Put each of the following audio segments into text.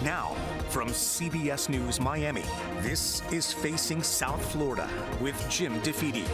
Now, from CBS News Miami, this is Facing South Florida with Jim DeFede.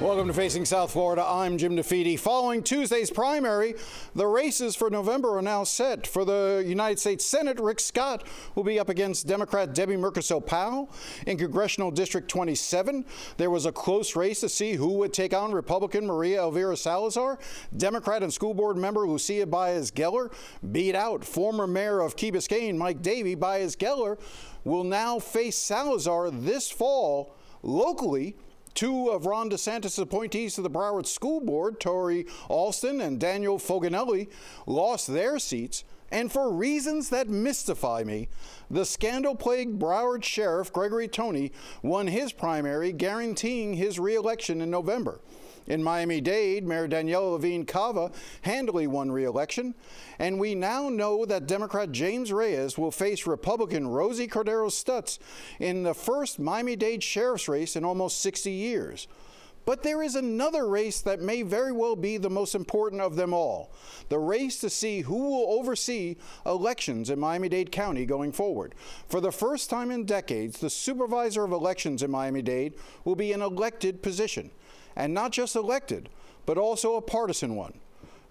Welcome to Facing South Florida. I'm Jim DeFede. Following Tuesday's primary, the races for November are now set. For the United States Senate, Rick Scott will be up against Democrat Debbie Murkisel-Powell. In Congressional District 27, there was a close race to see who would take on Republican Maria Elvira Salazar. Democrat and school board member Lucia Baez-Geller beat out former mayor of Key Biscayne, Mike Davey. Baez-Geller will now face Salazar this fall locally. Two of Ron DeSantis' appointees to the Broward School Board, Tori Alston and Daniel Foganelli, lost their seats. And for reasons that mystify me, the scandal-plagued Broward Sheriff Gregory Toney won his primary, guaranteeing his re-election in November. In Miami-Dade, Mayor Daniela Levine Cava handily won re-election, and we now know that Democrat James Reyes will face Republican Rosie Cordero-Stutz in the first Miami-Dade sheriff's race in almost 60 years. But there is another race that may very well be the most important of them all, the race to see who will oversee elections in Miami-Dade County going forward. For the first time in decades, the Supervisor of Elections in Miami-Dade will be an elected position. And not just elected, but also a partisan one.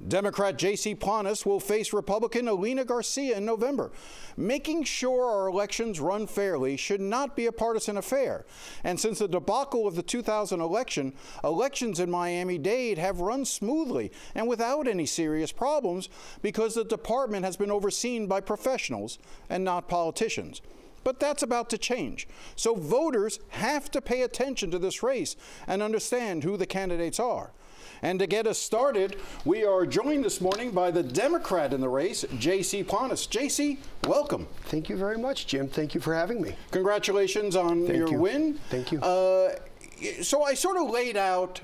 Democrat JC Planas will face Republican Alina Garcia in November. Making sure our elections run fairly should not be a partisan affair. And since the debacle of the 2000 election, elections in Miami-Dade have run smoothly and without any serious problems because the department has been overseen by professionals and not politicians. But that's about to change. So voters have to pay attention to this race and understand who the candidates are. And to get us started, we are joined this morning by the Democrat in the race, JC Planas. JC, welcome. Thank you very much, Jim. Thank you for having me. Congratulations on your win. Thank you. So I sort of laid out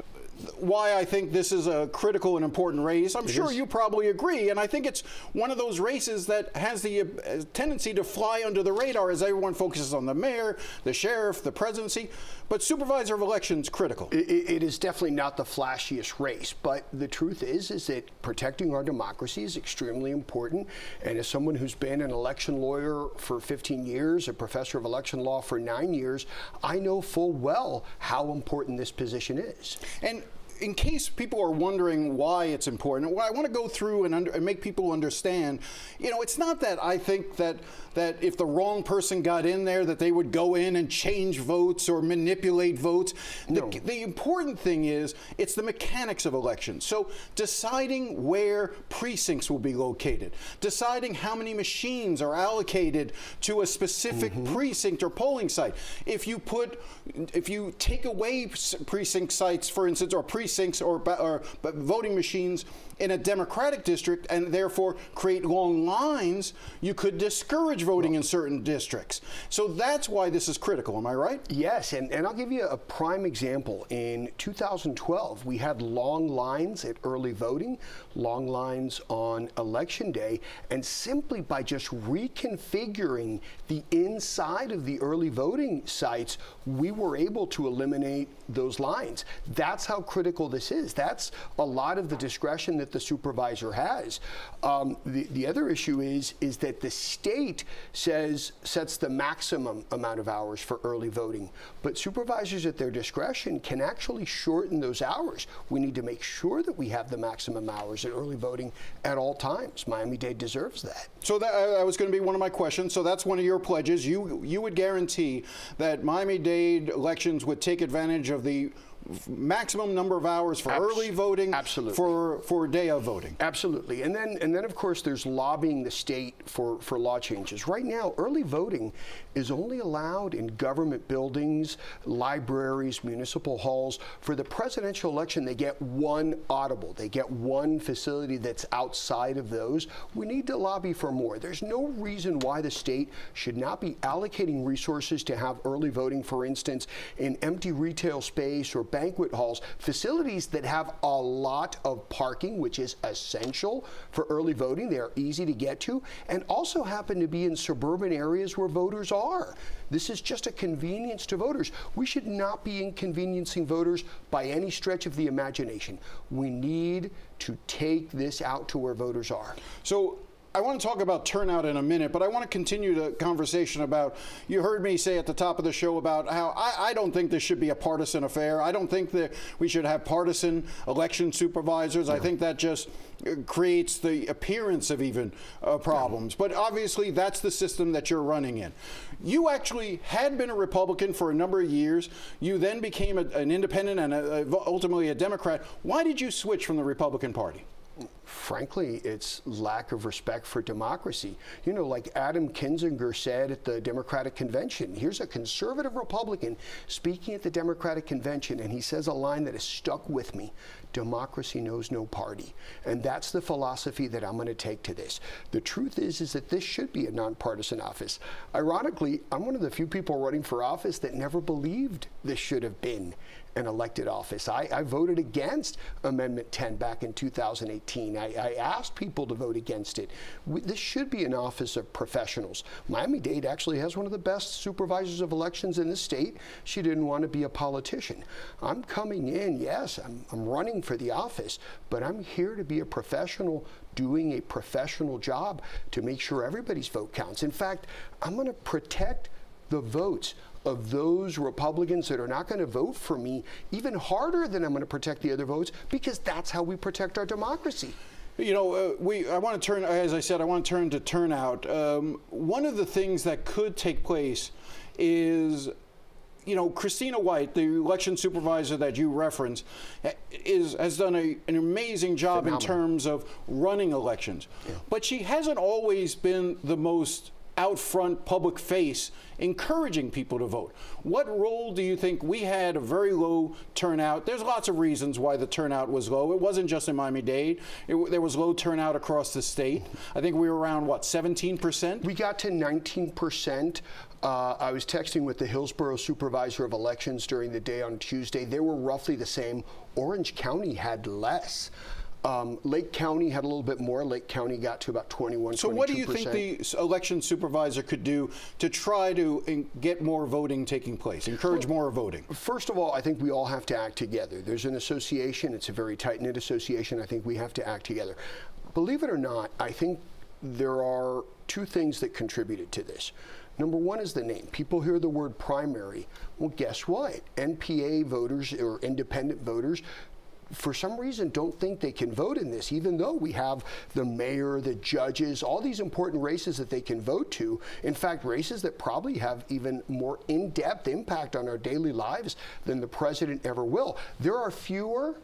why I think this is a critical and important race. I'm sure you probably agree, and I think it's one of those races that has the tendency to fly under the radar as everyone focuses on the mayor, the sheriff, the presidency, but Supervisor of Elections critical. It is definitely not the flashiest race, but the truth is that protecting our democracy is extremely important, and as someone who's been an election lawyer for 15 years, a professor of election law for 9 years, I know full well how important this position is. And in case people are wondering why it's important, well, I want to go through and make people understand, you know, it's not that I think that if the wrong person got in there that they would go in and change votes or manipulate votes. No. The important thing is it's the mechanics of elections. So deciding where precincts will be located, deciding how many machines are allocated to a specific precinct or polling site. If you take away precinct sites, for instance, or precincts or voting machines in a Democratic district and therefore create long lines, you could discourage voting in certain districts. So that's why this is critical. Am I right? Yes, and I'll give you a prime example. In 2012, we had long lines at early voting, long lines on Election Day, and simply by just reconfiguring the inside of the early voting sites, we were able to eliminate those lines. That's how critical this is. That's a lot of the discretion that the supervisor has. The other issue is that the state sets the maximum amount of hours for early voting, but supervisors at their discretion can actually shorten those hours. We need to make sure that we have the maximum hours at early voting at all times. Miami-Dade deserves that. So that was going to be one of my questions. So that's one of your pledges. You would guarantee that Miami-Dade elections would take advantage of the maximum number of hours for early voting, absolutely, for day of voting. Absolutely. And then of course there's lobbying the state for law changes. Right now, early voting is only allowed in government buildings, libraries, municipal halls. For the presidential election, they get one audible. They get one facility that's outside of those. We need to lobby for more. There's no reason why the state should not be allocating resources to have early voting, for instance, in empty retail space or banquet halls, facilities that have a lot of parking, which is essential for early voting. They are easy to get to, and also happen to be in suburban areas where voters are. This is just a convenience to voters. We should not be inconveniencing voters by any stretch of the imagination. We need to take this out to where voters are. So I want to talk about turnout in a minute, but I want to continue the conversation about, you heard me say at the top of the show about how I don't think this should be a partisan affair. I don't think that we should have partisan election supervisors. I think that just creates the appearance of even problems. But obviously, that's the system that you're running in. You actually had been a Republican for a number of years. You then became an independent and ultimately a Democrat. Why did you switch from the Republican Party? Frankly, it's lack of respect for democracy. You know, like Adam Kinzinger said at the Democratic Convention, here's a conservative Republican speaking at the Democratic Convention, and he says a line that has stuck with me. Democracy knows no party. And that's the philosophy that I'm going to take to this. The truth is that this should be a nonpartisan office. Ironically, I'm one of the few people running for office that never believed this should have been an elected office. I voted against Amendment 10 back in 2018. I asked people to vote against it. This should be an office of professionals. Miami-Dade actually has one of the best supervisors of elections in the state. She didn't want to be a politician. I'm coming in, yes, I'm running for the office, but I'm here to be a professional doing a professional job to make sure everybody's vote counts. In fact, I'm going to protect the votes of those Republicans that are not going to vote for me even harder than I'm going to protect the other votes, because that's how we protect our democracy. You know, I want to turn, as I said, I want to turn to turnout. One of the things that could take place is, you know, Christina White, the election supervisor that you referenced, has done an amazing job in terms of running elections. Yeah. But she hasn't always been the most out front public face encouraging people to vote. What role do you think? We had a very low turnout. There's lots of reasons why the turnout was low. It wasn't just in Miami-Dade. There was low turnout across the state. I think we were around, what, 17%? We got to 19%. I was texting with the Hillsborough Supervisor of Elections during the day on Tuesday. They were roughly the same. Orange County had less. Lake County had a little bit more. Lake County got to about 21, 22%. So what do you think the election supervisor could do to try to get more voting taking place, encourage more voting? First of all, I think we all have to act together. There's an association. It's a very tight-knit association. I think we have to act together. Believe it or not, I think there are two things that contributed to this. Number one is the name. People hear the word primary. Well, guess what? NPA voters or independent voters, for some reason, don't think they can vote in this, even though we have the mayor, the judges, all these important races that they can vote to. In fact, races that probably have even more in-depth impact on our daily lives than the president ever will. There are fewer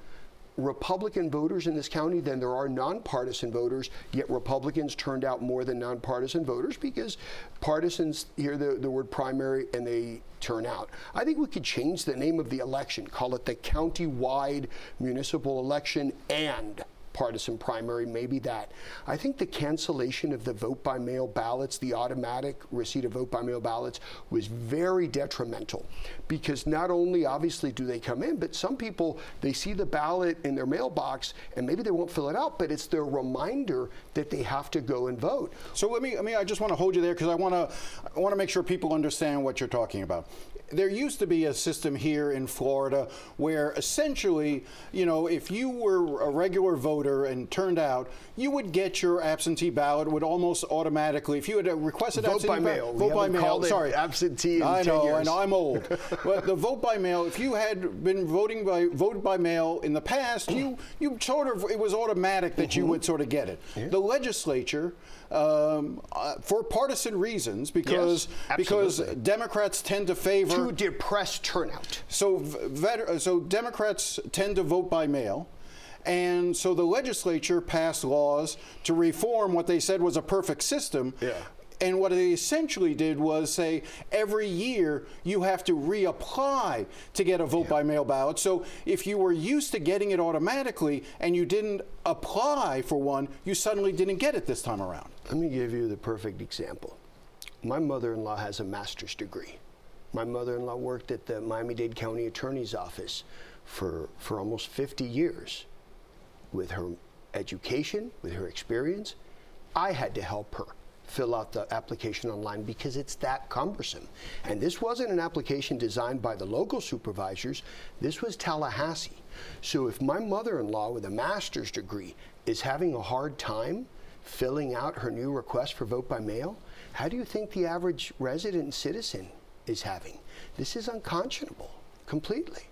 Republican voters in this county than there are nonpartisan voters, yet Republicans turned out more than nonpartisan voters because partisans hear the word primary and they turn out. I think we could change the name of the election, call it the county-wide municipal election and partisan primary, maybe that. I think the cancellation of the vote-by-mail ballots, the automatic receipt of vote-by-mail ballots, was very detrimental, because not only obviously do they come in, but some people, they see the ballot in their mailbox and maybe they won't fill it out, but it's their reminder that they have to go and vote. So I just want to hold you there, because I want to make sure people understand what you're talking about. There used to be a system here in Florida where essentially, you know, if you were a regular voter and turned out, you would get your absentee ballot, would almost automatically, if you had requested vote by mail. Vote by mail. Sorry, absentee. I know, I'm old. But the vote by mail, if you had been voted by mail in the past, you sort of, it was automatic that you would sort of get it. Yeah. The legislature, for partisan reasons, because Democrats tend to favor to depress turnout. So Democrats tend to vote by mail. And so the legislature passed laws to reform what they said was a perfect system. Yeah. And what they essentially did was say every year you have to reapply to get a vote-by-mail ballot. So if you were used to getting it automatically and you didn't apply for one, you suddenly didn't get it this time around. Let me give you the perfect example. My mother-in-law has a master's degree. My mother-in-law worked at the Miami-Dade County Attorney's Office for almost 50 years. With her education, with her experience, I had to help her fill out the application online because it's that cumbersome. And this wasn't an application designed by the local supervisors. This was Tallahassee. So if my mother-in-law with a master's degree is having a hard time filling out her new request for vote by mail? How do you think the average resident and citizen is having? This is unconscionable, completely.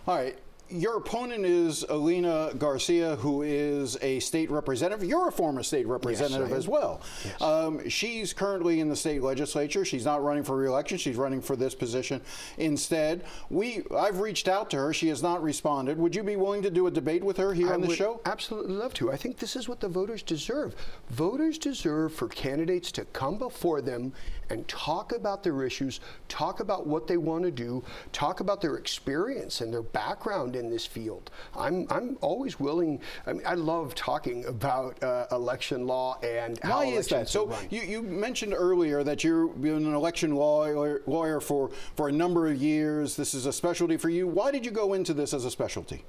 All right. Your opponent is Alina Garcia, who is a state representative. You're a former state representative as well. Yes. She's currently in the state legislature. She's not running for re-election. She's running for this position instead. I've reached out to her. She has not responded. Would you be willing to do a debate with her here on the show? Absolutely love to. I think this is what the voters deserve. Voters deserve for candidates to come before them and talk about their issues, talk about what they want to do, talk about their experience and their background in this field. I'm always willing. I mean, I love talking about election law and how elections are run. So you mentioned earlier that you've been an election lawyer for a number of years. This is a specialty for you. Why did you go into this as a specialty?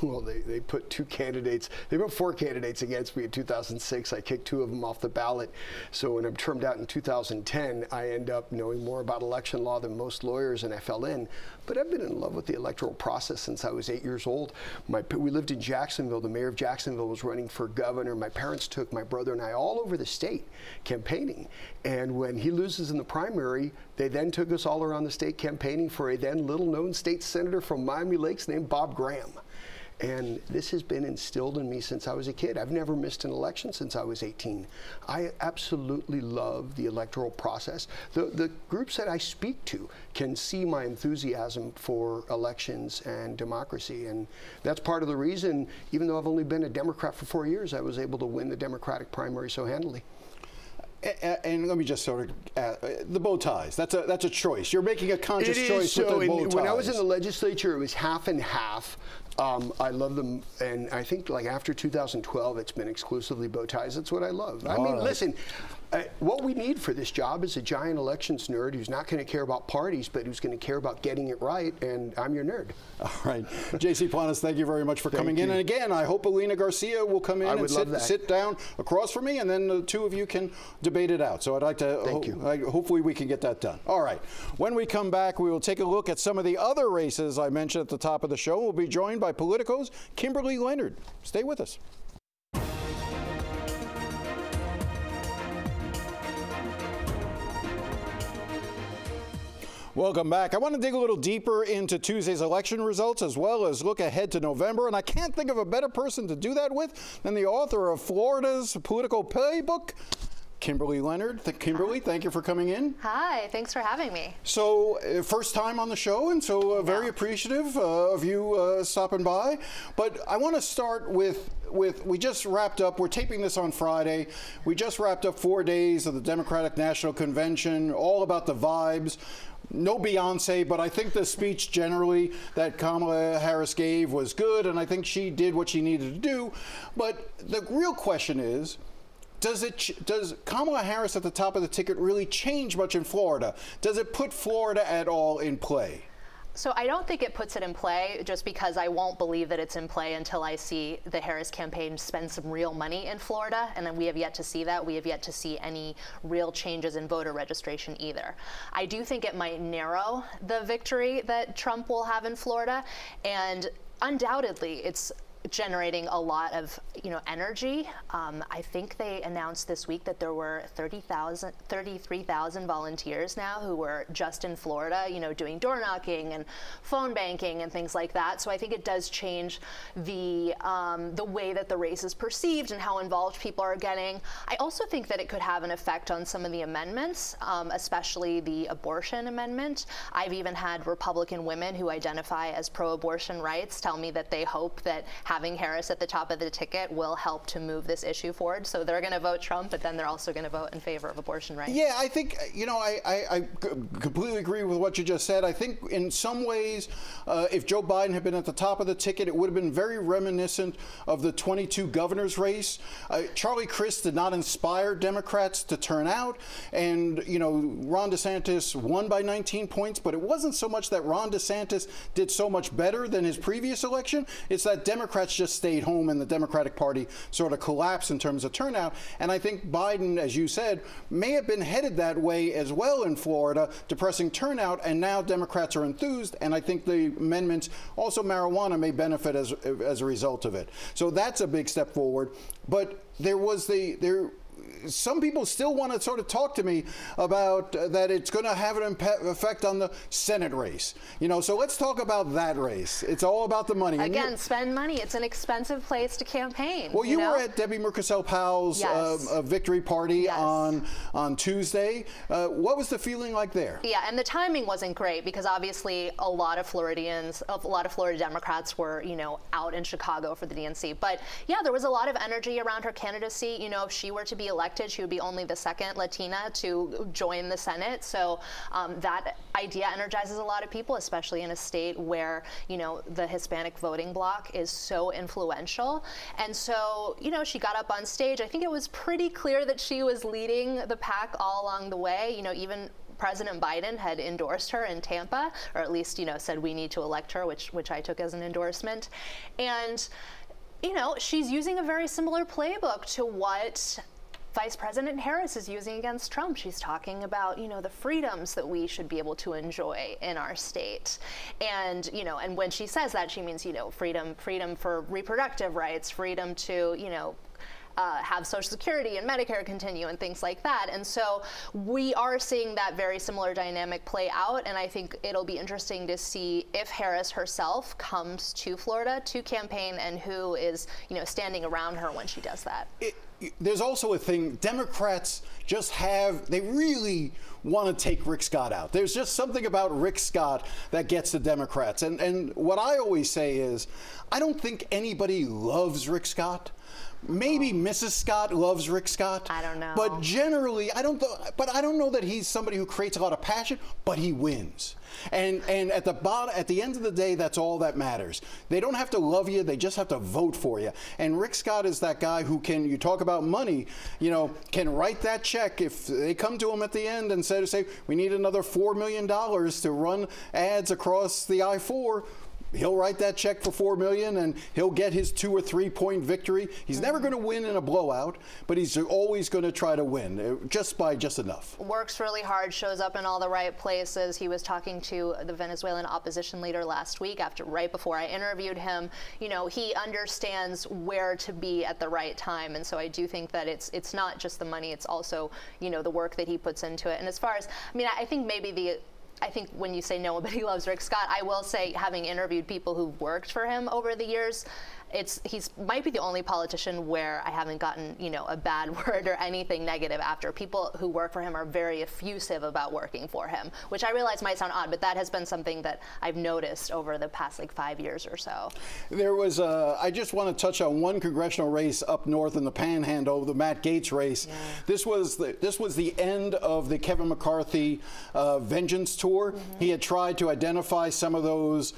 Well, they put they put 4 candidates against me in 2006. I kicked 2 of them off the ballot. So when I'm termed out in 2010, I end up knowing more about election law than most lawyers, and I fell in. But I've been in love with the electoral process since I was 8 years old. We lived in Jacksonville. The mayor of Jacksonville was running for governor. My parents took my brother and I all over the state campaigning. And when he loses in the primary, they then took us all around the state campaigning for a then little-known state senator from Miami Lakes named Bob Graham. And this has been instilled in me since I was a kid. I've never missed an election since I was 18. I absolutely love the electoral process. The groups that I speak to can see my enthusiasm for elections and democracy. And that's part of the reason, even though I've only been a Democrat for 4 years, I was able to win the Democratic primary so handily. And let me just sort of the bow ties. That's a choice. You're making a conscious choice with the bow ties. When I was in the legislature, it was half and half. I love them, and I think like after 2012, it's been exclusively bow ties. That's what I love. I mean, listen, what we need for this job is a giant elections nerd who's not going to care about parties, but who's going to care about getting it right, and I'm your nerd. All right. JC Planas, thank you very much for coming in. And again, I hope Alina Garcia will come in and sit down across from me, and then the 2 of you can debate it out. So I'd like to, hopefully we can get that done. All right. When we come back, we will take a look at some of the other races I mentioned at the top of the show. We'll be joined by Politico's Kimberley Leonard. Stay with us. Welcome back. I want to dig a little deeper into Tuesday's election results as well as look ahead to November. And I can't think of a better person to do that with than the author of Florida's Political Playbook, Kimberley Leonard. Kimberley, thank you for coming in. Hi, thanks for having me. So, first time on the show, and so very appreciative of you stopping by. But I want to start with we just wrapped up, we're taping this on Friday, we just wrapped up 4 days of the Democratic National Convention, all about the vibes. No Beyonce, but I think the speech generally that Kamala Harris gave was good, and I think she did what she needed to do. But the real question is, does Kamala Harris at the top of the ticket really change much in Florida? Does it put Florida at all in play? So I don't think it puts it in play, just because I won't believe that it's in play until I see the Harris campaign spend some real money in Florida, and then we have yet to see that. We have yet to see any real changes in voter registration either. I do think it might narrow the victory that Trump will have in Florida, and undoubtedly it's generating a lot of energy. I think they announced this week that there were 33,000 volunteers now who were just in Florida, doing door knocking and phone banking and things like that. So I think it does change the way that the race is perceived and how involved people are getting. I also think that it could have an effect on some of the amendments, especially the abortion amendment. I've even had Republican women who identify as pro-abortion rights tell me that they hope that having Harris at the top of the ticket will help to move this issue forward. So they're going to vote Trump, but then they're also going to vote in favor of abortion rights. Yeah, I think, I completely agree with what you just said. I think in some ways, if Joe Biden had been at the top of the ticket, it would have been very reminiscent of the 22 governor's race. Charlie Crist did not inspire Democrats to turn out. And, Ron DeSantis won by 19 points, but it wasn't so much that Ron DeSantis did so much better than his previous election. It's that Democrats Democrats just stayed home and the Democratic Party sort of collapsed in terms of turnout. And I think Biden, as you said, may have been headed that way as well in Florida, depressing turnout, and now Democrats are enthused, and I think the amendments, also marijuana, may benefit as a result of it. So that's a big step forward. But some people still want to sort of talk to me about that it's going to have an effect on the Senate race. You know, so let's talk about that race. It's all about the money. Again, spend money. It's an expensive place to campaign. Well, you were at Debbie Murkazell-Powell's victory party on Tuesday. What was the feeling like there? Yeah, and the timing wasn't great because obviously a lot of Floridians, a lot of Florida Democrats were, you know, out in Chicago for the DNC. But yeah, there was a lot of energy around her candidacy. You know, if she were to be elected, she would be only the second Latina to join the Senate. So that idea energizes a lot of people, especially in a state where, you know, the Hispanic voting bloc is so influential. And so, you know, she got up on stage. I think it was pretty clear that she was leading the pack all along the way. You know, even President Biden had endorsed her in Tampa, or at least, you know, said we need to elect her, which I took as an endorsement. And, you know, she's using a very similar playbook to what Vice President Harris is using against Trump. She's talking about, you know, the freedoms that we should be able to enjoy in our state. And, you know, and when she says that, she means, you know, freedom for reproductive rights, freedom to, you know, have Social Security and Medicare continue and things like that. And so we are seeing that very similar dynamic play out. And I think it'll be interesting to see if Harris herself comes to Florida to campaign and who is, you know, standing around her when she does that. There's also a thing, Democrats just they really want to take Rick Scott out. There's just something about Rick Scott that gets the Democrats. And what I always say is, I don't think anybody loves Rick Scott. Maybe Mrs. Scott loves Rick Scott. I don't know. But generally, I don't know that he's somebody who creates a lot of passion, but he wins. And at the end of the day, that's all that matters. They don't have to love you, they just have to vote for you. And Rick Scott is that guy who can, you talk about money, you know, can write that check if they come to him at the end and say, we need another $4 million to run ads across the I-4. He'll write that check for $4 million and he'll get his 2 or 3 point victory. He's never going to win in a blowout, but he's always going to try to win just by enough. Works really hard, shows up in all the right places. He was talking to the Venezuelan opposition leader last week right before I interviewed him. You know, he understands where to be at the right time. And so I do think that it's not just the money, it's also, you know, the work that he puts into it. And as far as, I mean, I think maybe I think when you say nobody loves Rick Scott, I will say, having interviewed people who've worked for him over the years, he's might be the only politician where I haven't gotten, you know, a bad word or anything negative after. People who work for him are very effusive about working for him, which I realize might sound odd, but that has been something that I've noticed over the past 5 years or so. There was I just want to touch on one congressional race up north in the Panhandle, the Matt Gaetz race. Yeah. This was the end of the Kevin McCarthy vengeance tour. Mm-hmm. He had tried to identify some of those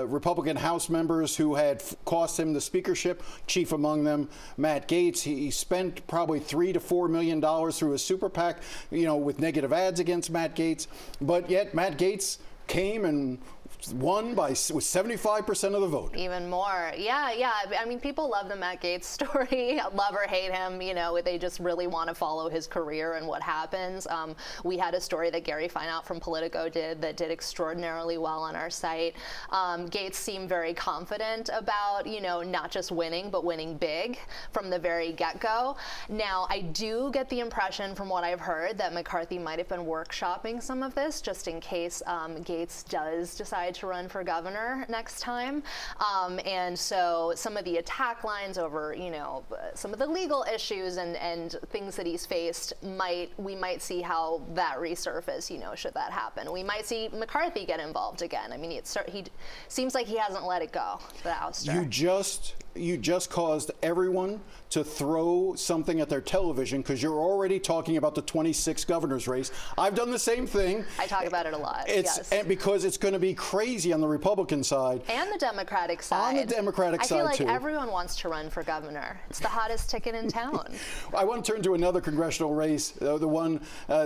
Republican House members who had cost him the speakership, chief among them Matt Gaetz. He spent probably $3 to $4 million through his super PAC, you know, with negative ads against Matt Gaetz. But yet Matt Gaetz came and won with 75% of the vote. Even more. Yeah. I mean, people love the Matt Gaetz story, love or hate him. You know, they just really want to follow his career and what happens. We had a story that Gary Fineout from Politico did extraordinarily well on our site. Gaetz seemed very confident about, you know, not just winning, but winning big from the very get-go. Now, I do get the impression from what I've heard that McCarthy might have been workshopping some of this just in case Gaetz does decide to run for governor next time. And so some of the attack lines over, you know, some of the legal issues and things that he's faced, we might see how that resurface, you know, should that happen. We might see McCarthy get involved again. I mean, he seems like he hasn't let it go, the ouster. You just you just caused everyone to throw something at their television because you're already talking about the 26th governor's race. I've done the same thing. I talk about it a lot. Yes. And because it's going to be crazy on the Republican side. And the Democratic side. On the Democratic side, I feel like too. everyone wants to run for governor. It's the hottest ticket in town. I want to turn to another congressional race, the one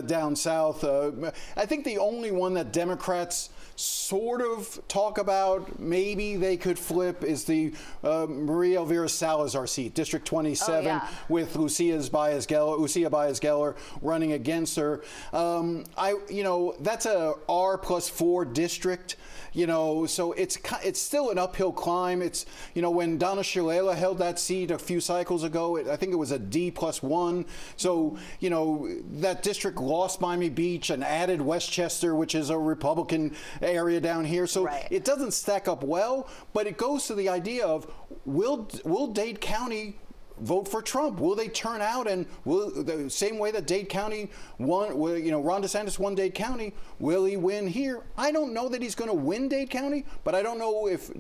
down south. I think the only one that Democrats sort of talk about, maybe they could flip, is the Maria Elvira Salazar seat, District 27, with Lucia Baez-Geller running against her. That's a R+4 district. So it's still an uphill climb. It's, when Donna Shalala held that seat a few cycles ago, I think it was a D+1. So, that district lost Miami Beach and added Westchester, which is a Republican area down here. So it doesn't stack up well, but it goes to the idea of, will Dade County vote for Trump? Will they turn out and will the same way that Dade County won, Ron DeSantis won Dade County, will he win here? I don't know that he's going to win Dade County, but I don't know if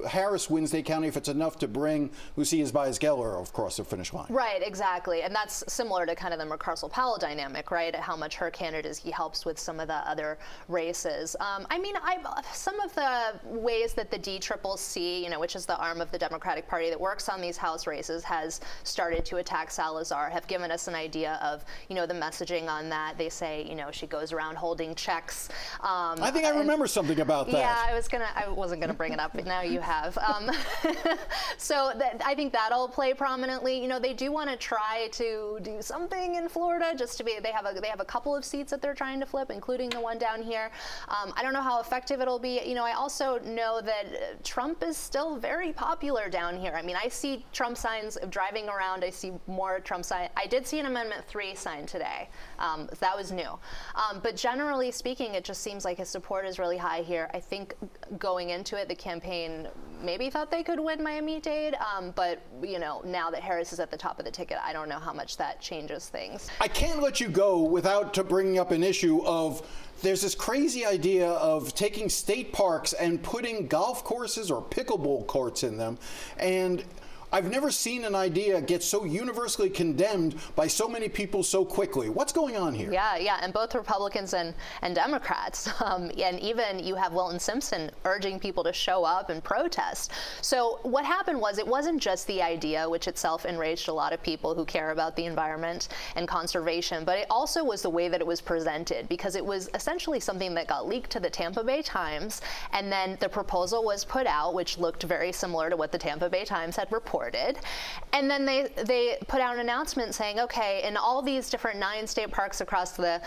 Harris wins Dade County, if it's enough to bring Lucia Baez-Geller across the finish line. Right, exactly. And that's similar to kind of the McCarcel-Powell dynamic, right? How much her candidacy helps with some of the other races. Some of the ways that the DCCC, which is the arm of the Democratic Party that works on these House races, has started to attack Salazar, have given us an idea of, the messaging on that. They say, she goes around holding checks. I think I remember something about that. Yeah, I wasn't gonna bring it up, but now you have. So I think that'll play prominently. They do want to try to do something in Florida, just to be. They have a couple of seats that they're trying to flip, including the one down here. I don't know how effective it'll be. I also know that Trump is still very popular down here. I see Trump signs driving around. I see more Trump signs. I did see an Amendment 3 sign today. That was new. But generally speaking, it just seems like his support is really high here. I think going into it, the campaign maybe thought they could win Miami-Dade, but now that Harris is at the top of the ticket, I don't know how much that changes things. I can't let you go without bringing up an issue of, there's this crazy idea of taking state parks and putting golf courses or pickleball courts in them, and I've never seen an idea get so universally condemned by so many people so quickly. What's going on here? Yeah, and both Republicans and Democrats. And even you have Wilton Simpson urging people to show up and protest. So what happened was, it wasn't just the idea, which itself enraged a lot of people who care about the environment and conservation, but it also was the way that it was presented, because it was essentially something that got leaked to the Tampa Bay Times, and then the proposal was put out, which looked very similar to what the Tampa Bay Times had reported. And then they put out an announcement saying, okay, in all these different 9 state parks across the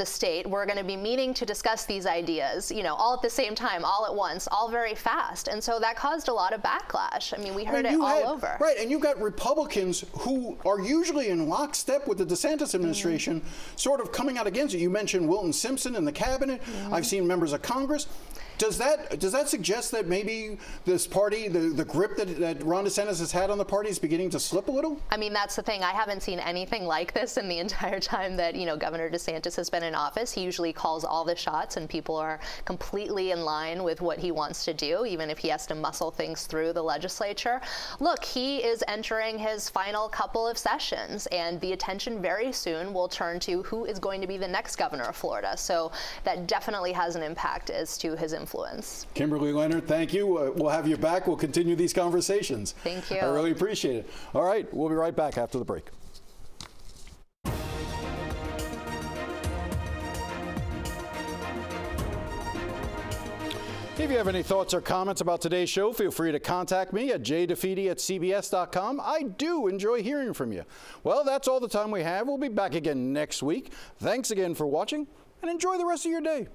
state, we're going to be meeting to discuss these ideas, all at the same time, all at once, all very fast. And so that caused a lot of backlash. We heard it all over. Right, and you've got Republicans who are usually in lockstep with the DeSantis administration, sort of coming out against it. You mentioned Wilton Simpson in the cabinet. I've seen members of Congress. Does that suggest that maybe this party, the grip that Ron DeSantis has had on the party, is beginning to slip a little? That's the thing. I haven't seen anything like this in the entire time that, Governor DeSantis has been in office. He usually calls all the shots, and people are completely in line with what he wants to do, even if he has to muscle things through the legislature. Look, he is entering his final couple of sessions, and the attention very soon will turn to who is going to be the next governor of Florida. So that definitely has an impact as to his influence. Kimberley Leonard, thank you. We'll have you back. We'll continue these conversations. Thank you. I really appreciate it. All right, we'll be right back after the break. If you have any thoughts or comments about today's show, feel free to contact me at jdefede@cbs.com. I do enjoy hearing from you. Well, that's all the time we have. We'll be back again next week. Thanks again for watching, and enjoy the rest of your day.